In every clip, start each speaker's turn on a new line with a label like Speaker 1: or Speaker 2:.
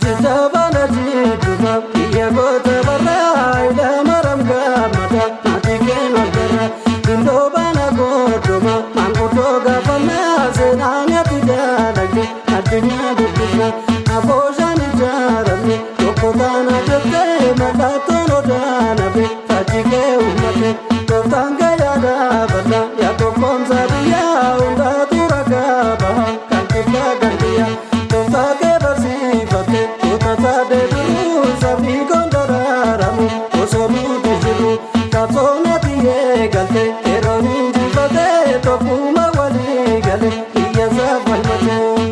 Speaker 1: Jidabana jiduba Yagota bara Ida maram gamada Matike magara Indobana goduma Mangoto gafana Zenanya tidalage Adunya dukuna Abojani jarami Yokotana jete Matatono danabe Fatike umate Totanga yada bala Yakokonza biya Unda turagaba Kantika gandia Totake basifate Totata debu Sabi kondoraramu Osomu tijiru Katsona tiye galte Eronin jifate Tokuma wali gale Iya zafalmate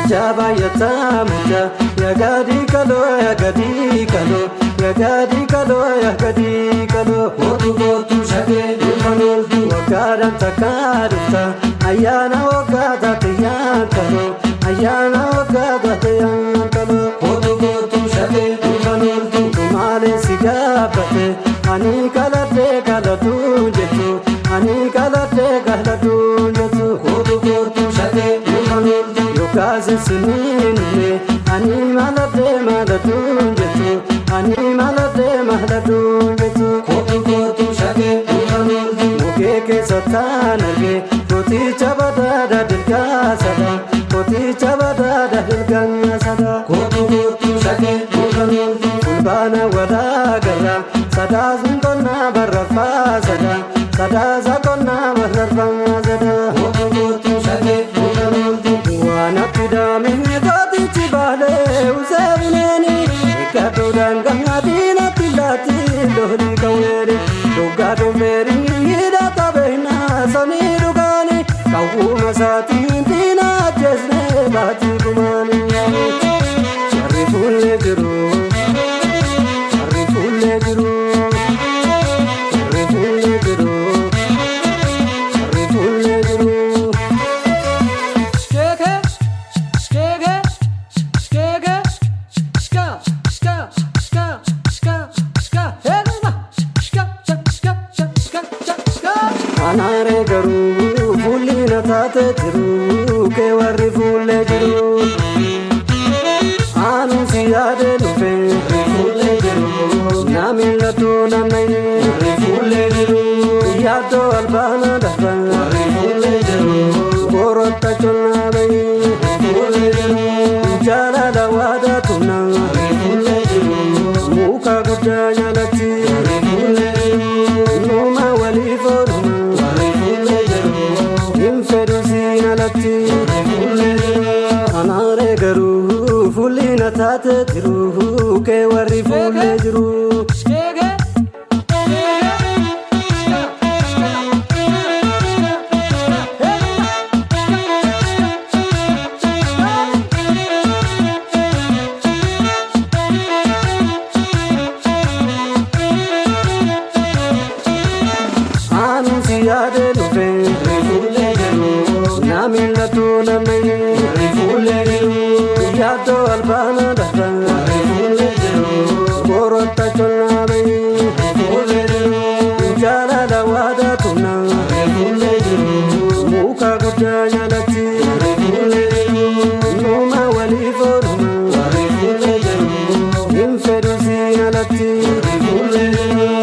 Speaker 1: Jaba yatamuja Yagadi kalo Yagadi kalo Yagadi kalo Yagadi kalo Kotu kotu shage Dumanoltu Wakaran takarufta Ayana wakata tiyan kalo Ayana wakata tiyan kalo Kotu kotu shage Dumanoltu Tumale sigabate Ani kalate kalatu jetu Ani kalate kalatu jetu Kotu kotu shage Dumanoltu Yokaze sinine Ani malate malatu jetu Ani malate malatu jetu Kotu kotu shage Dumanoltu Mukeke satanage Koti chabada dilka sada Koti chabada dilka sada Kotu kotu shage Dumanoltu Kulbana wada gara Sada zintona barrafa sada Sada zakona barrafa sada Kotu kotu shage Dumanoltu Wanapida mihidati chibale Uzerineni Ikadu dangangadina tilati Lohli kaweri Dugadu meri Hidata behna Sani dugani Kawuma sati Intina jesne Bati kumani Sharifule jiru Sharifule jiru Sharifule jiru Sharifule jiru Anare garu fulina tate jiru ke warri fulle jiru anu siyade nufe fulle jiru namilla tu nanai fulle jiru yado albana daba fulle jiru borotta chonna bai fulle jiru jala dawada tunna fulle jiru muka gudda jalati fulle jiru numa wali foruma Anare garu fulina tate jiru ke warri fulle jiru Anu siyade nufe fulle jiru namilla tu nanai fulle jiru yado albana daba fulle jiru borotta chonna bai fulle jiru jala dawada tunna fulle jiru muka gudda jalati fulle jiru numa wali foruma fulle jiru infedu sinalati fulle jiru